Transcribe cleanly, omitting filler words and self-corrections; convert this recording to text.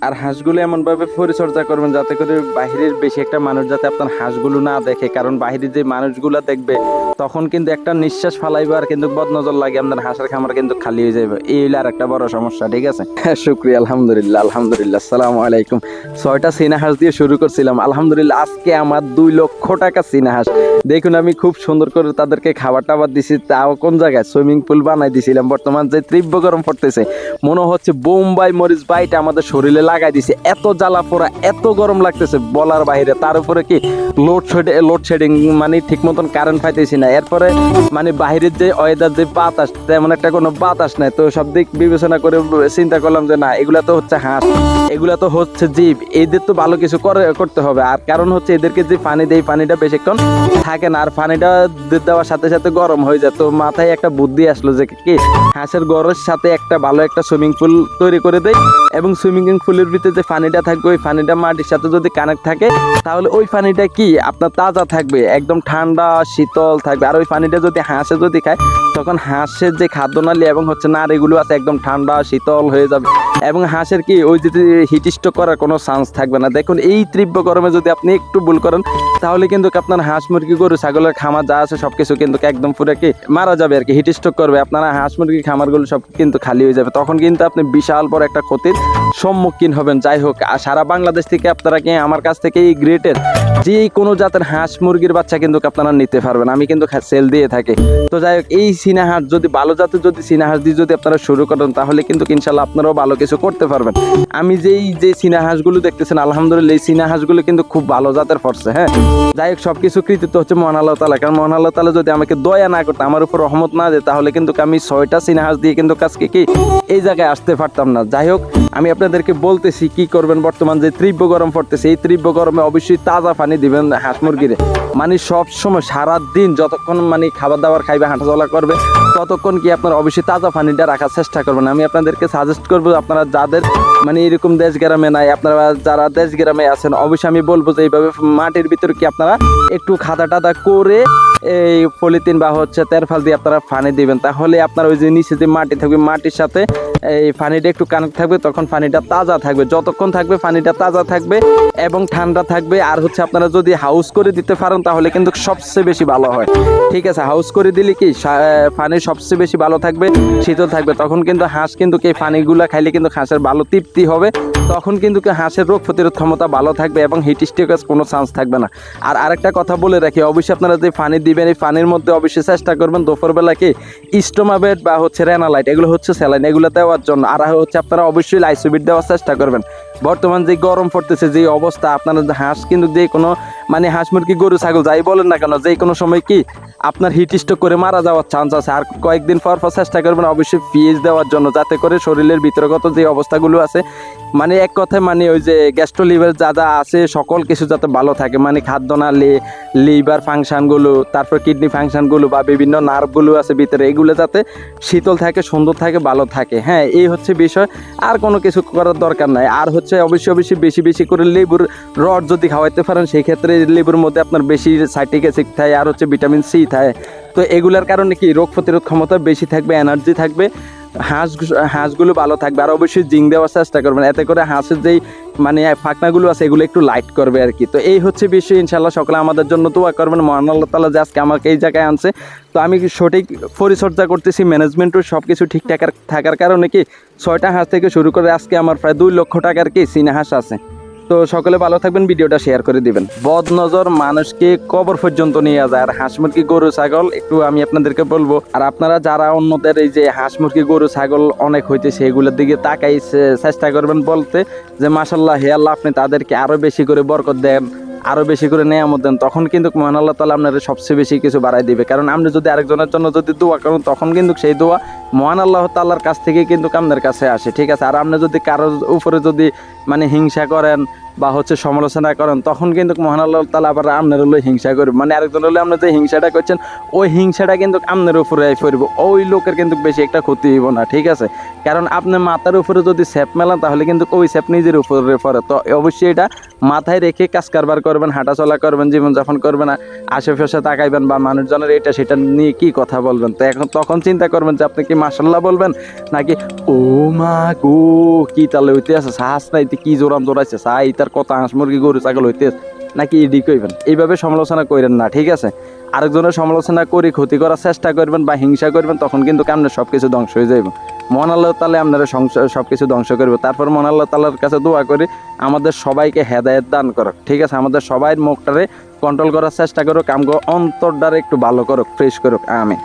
আর হাঁসগুলো এমনভাবে পরিচর্যা করবেন যাতে করে বাহিরের বেশি একটা মানুষ যাতে আপনার হাঁসগুলো না দেখে, কারণ বাহিরে যে মানুষগুলো দেখবে তখন কিন্তু একটা নিঃশ্বাস ফালাইবে আর কিন্তু বদনজর লাগে আপনার হাঁসের খামার কিন্তু খালি হয়ে যাবে। এই হলো আর একটা বড় সমস্যা। ঠিক আছে, শুক্রিয়া, আলহামদুলিল্লাহ আলহামদুলিল্লাহ। আসসালামু আলাইকুম। 6টা চীনা হাঁস দিয়ে শুরু করছিলাম, আলহামদুলিল্লাহ আজকে আমার 2 লক্ষ টাকা চীনা হাঁস। দেখুন আমি খুব সুন্দর করে তাদেরকে খাবার টাবার দিছি, তাও কোন জায়গায় সুইমিং পুল বানাই দিছিলাম। বর্তমান যে তীব্র গরম পড়তেছে মনে হচ্ছে বোম্বাই মরিচ বাইটা আমাদের শরীরে লাগাই দিছে, এত জ্বালা পোড়া, এত গরম লাগতেছে বলার বাইরে। তার উপরে কি লোডশেডিং, মানে ঠিক মতন কারেন্ট পাইতেছি না। এরপরে মানে বাহিরের যে ওয়েদার, যে বাতাস, তেমন একটা কোনো বাতাস নাই। তো সব দিক বিবেচনা করে চিন্তা করলাম যে না, এগুলা তো হচ্ছে হাঁস, এগুলা তো হচ্ছে জীব, এদের তো ভালো কিছু করতে হবে। আর কারণ হচ্ছে এদেরকে যে পানি দেয়, পানিটা বেশিক্ষণ থাকে না, আর পানিটা দেওয়ার সাথে সাথে গরম হয়ে যায়। তো মাথায় একটা বুদ্ধি আসলো যে কি হাঁসের ঘরের সাথে একটা ভালো একটা সুইমিং পুল তৈরি করে দেয়, এবং সুইমিং পুলের ভিতরে যে পানিটা থাকবে ওই পানিটা মাটির সাথে যদি কানেক্ট থাকে তাহলে ওই পানিটা কি আপনার তাজা থাকবে, একদম ঠান্ডা শীতল থাকবে। আর ওই পানিটা যদি হাঁসে যদি খায় তখন হাঁসের যে খাদ্যনালী এবং হচ্ছে নাড়িগুলো আছে একদম ঠান্ডা শীতল হয়ে যাবে, এবং হাঁসের কি ওই যে হিট স্ট্রোক করার কোনো চান্স থাকবে না। দেখুন এই তীব্র গরমে যদি আপনি একটু ভুল করেন তাহলে কিন্তু আপনার হাঁস মুরগি গরু ছাগলের খামার যা আছে সবকিছু কিন্তু একদম পুরো কি মারা যাবে আর কি, হিট স্ট্রোক করবে। আপনারা হাঁস মুরগি খামারগুলো সব কিন্তু খালি হয়ে যাবে, তখন কিন্তু আপনি বিশাল বড় একটা ক্ষতির সম্মুখীন হবেন। যাই হোক, সারা বাংলাদেশ থেকে আপনারা কি আমার কাছ থেকে এই গ্রেটের যে কোনো জাতের হাঁস মুরগির বাচ্চা কিন্তু আপনারা নিতে পারবেন, আমি কিন্তু সেল দিয়ে থাকি। তো যাই হোক, এই চীনা হাঁস যদি ভালো জাতের যদি চীনা হাঁস দিয়ে যদি আপনারা শুরু করেন তাহলে কিন্তু ইনশাল্লাহ আপনারাও ভালো কিছু করতে পারবেন। আমি যে চীনা হাঁসগুলো দেখতেছেন আলহামদুলিল্লাহ এই চীনা হাঁসগুলো কিন্তু খুব ভালো জাতের পড়ছে। হ্যাঁ, যাই হোক, সবকিছু কৃতিত্ব হচ্ছে মহান আল্লাহ তাআলা, কারণ মহান আল্লাহ তাআলা যদি আমাকে দয়া না করতো, আমার উপর রহমত না দেয়, তাহলে কিন্তু আমি 6টা চীনা হাঁস দিয়ে কিন্তু আজকে কি এই জায়গায় আসতে পারতাম না। যাই হোক, আমি আপনাদেরকে বলতেছি কি করবেন, বর্তমান যে তীব্র গরম পড়তেছে এই তীব্র গরমে অবশ্যই তাজা পানি দিবেন হাঁস মুরগিরে। মানে সব সময় সারাদিন যতক্ষণ মানে খাবার দাবার খাইবে, হাঁটা চলা করবে, ততক্ষণ কি আপনারা অবশ্যই তাজা পানিটা রাখার চেষ্টা করবেন। আমি আপনাদেরকে সাজেস্ট করবো, আপনারা যাদের মানে এরকম দেশ গ্রামে নাই, আপনারা যারা দেশ গ্রামে আছেন অবশ্যই আমি বলবো যে এইভাবে মাটির ভিতরে কি আপনারা একটু খাদা টাদা করে এই পলিথিন বা হচ্ছে তেরফাল দিয়ে আপনারা পানি দিবেন, তাহলে আপনার ওই যে নিচে যে মাটি থাকবে মাটির সাথে এই পানিটা একটু কানেক্ট থাকবে, তখন পানিটা তাজা থাকবে। যতক্ষণ থাকবে পানিটা তাজা থাকবে এবং ঠান্ডা থাকবে। আর হচ্ছে আপনারা যদি হাউস করে দিতে পারেন তাহলে কিন্তু সবচেয়ে বেশি ভালো হয়। ঠিক আছে, হাউস করে দিলে কি পানি সবচেয়ে বেশি ভালো থাকবে, শীতল থাকবে। তখন কিন্তু হাঁস কিন্তু এই পানিগুলা খাইলে কিন্তু হাঁসের ভালো তৃপ্তি হবে, তখন কিন্তু হাঁসের রোগ প্রতিরোধ ক্ষমতা ভালো থাকবে এবং হিট স্ট্রোকের কোনো চান্স থাকবে না। আর আরেকটা কথা বলে রাখি, অবশ্যই আপনারা যে পানি দিবেন এই পানির মধ্যে অবশ্যই চেষ্টা করবেন দুপুরবেলা কি স্টোমাবেট বা হচ্ছে রেনালাইট, এগুলো হচ্ছে স্যালাইন, এগুলো দেওয়ার জন্য। আর হচ্ছে আপনারা অবশ্যই লাইসোবিট দেওয়ার চেষ্টা করবেন। বর্তমান যে গরম পড়তেছে যে অবস্থা, আপনারা হাঁস কিন্তু যে কোনো মানে হাঁস মুরগি গরু ছাগল যাই বলেন না কেন যে কোনো সময় কি আপনার হিট স্ট্রোক করে মারা যাওয়ার চান্স আছে। আর কয়েকদিন পর চেষ্টা করবেন অবশ্যই পিএইচ দেওয়ার জন্য, যাতে করে শরীরের ভিতরগত যে অবস্থাগুলো আছে মানে এক কথায় মানে ওই যে গ্যাস্ট্রো লিভার যা যা আছে সকল কিছু যাতে ভালো থাকে, মানে খাদ্য না লিভার ফাংশনগুলো, তারপর কিডনি ফাংশনগুলো বা বিভিন্ন নার্ভগুলো আছে ভিতরে, এগুলো যাতে শীতল থাকে, সুন্দর থাকে, ভালো থাকে। হ্যাঁ, এই হচ্ছে বিষয়, আর কোনো কিছু করার দরকার নাই। আর হচ্ছে অবশ্যই বেশি বেশি করে লেবুর রড যদি খাওয়াইতে পারেন, সেই ক্ষেত্রে লেবুর মধ্যে আপনার বেশি সাইট্রিক অ্যাসিড থাকে আর হচ্ছে ভিটামিন সি থাকে। তো এগুলোর কারণে কি রোগ প্রতিরোধ ক্ষমতা বেশি থাকবে, এনার্জি থাকবে, হাঁসগুলো ভালো থাকবে। আর অবশ্যই জিঙ্ক দেওয়ার চেষ্টা করবেন, এতে করে হাঁসের যেই মানে ফাঁকনাগুলো আছে এগুলো একটু লাইট করবে আর কি। তো এই হচ্ছে বিষয়, ইনশাল্লাহ সকলে আমাদের জন্য দোয়া করবেন। মহান আল্লাহ তাআলা যে আজকে আমাকে এই জায়গায় আনছে, তো আমি সঠিক পরিচর্যা করতেছি, ম্যানেজমেন্টও সব কিছু ঠিকঠাক থাকার কারণে কি 6টা হাঁস থেকে শুরু করে আজকে আমার প্রায় 2 লক্ষ টাকার কি চীনা হাঁস আছে। তো সকলে ভালো থাকবেন, ভিডিওটা শেয়ার করে দিবেন। বদনজর মানুষকে কবর পর্যন্ত নিয়ে যায়, আর হাঁস মুরগি গরু ছাগল একটু আমি আপনাদেরকে বলবো, আর আপনারা যারা অন্যদের এই যে হাঁস মুরগি গরু ছাগল অনেক হইতেছে এগুলোর দিকে তাকাই চেষ্টা করবেন বলতে যে মাশাআল্লাহ হে আল্লাহ আপনি তাদেরকে আরো বেশি করে বরকত দেন, আরো বেশি করে নেয়ামত দেন, তখন কিন্তু মহান আল্লাহ তাআলা আপনাদের সবচেয়ে বেশি কিছু বাড়াই দিবে। কারণ আপনি যদি আরেকজনের জন্য যদি দোয়া করেন তখন কিন্তু সেই দোয়া মহান আল্লাহ তাআলার কাছ থেকে কিন্তু আপনাদের কাছে আসে। ঠিক আছে, আর আপনি যদি কারোর উপরে যদি মানে হিংসা করেন বা হচ্ছে সমালোচনা করেন, তখন কিন্তু মহান আল্লাহ তাআলা আবার আপনার হলো হিংসা করবে, মানে আরেকজন হলে আপনি যে হিংসাটা করছেন ওই হিংসাটা কিন্তু আপনার উপরে পড়ব, ওই লোকের কিন্তু বেশি একটা ক্ষতি হইব না, ঠিক আছে। কারণ আপনি মাথার উপরে যদি স্যাপ মেলান তাহলে কিন্তু ওই স্যাপ নিজের উপরে পড়ে। তো অবশ্যই এটা মাথায় রেখে কাজ কারবার করবেন, হাঁটাচলা করবেন, জীবনযাপন করবেন, আশেপাশে তাকাইবেন বা মানুষজনের এটা সেটা নিয়ে কি কথা বলবেন। তো এখন তখন চিন্তা করবেন যে আপনি কি মাশাল্লাহ বলবেন নাকি ও মা গো কি তাহলে হইতে আছে, সাহস নাইতে কি জোরাম জোরাইছে সাই তার কথা, হাঁস মুরগি গরু ছাগল হইতে আছে নাকি এডি কইবেন। এইভাবে সমালোচনা করেন না, ঠিক আছে। আরেকজনের সমালোচনা করে ক্ষতি করার চেষ্টা করবেন বা হিংসা করবেন, তখন কিন্তু আপনার সব কিছু ধ্বংস হয়ে যাবে। মহান আল্লাহ তাআলা আপনারা সব কিছু ধ্বংস করবে। তারপর মহান আল্লাহ তাআলার কাছে দোয়া করি আমাদের সবাইকে হেদায়েত দান করুক, ঠিক আছে। আমাদের সবাই মুখটারে কন্ট্রোল করার চেষ্টা করুক, আমগো অন্তরটারে একটু ভালো করুক, ফ্রেশ করুক, আমিন।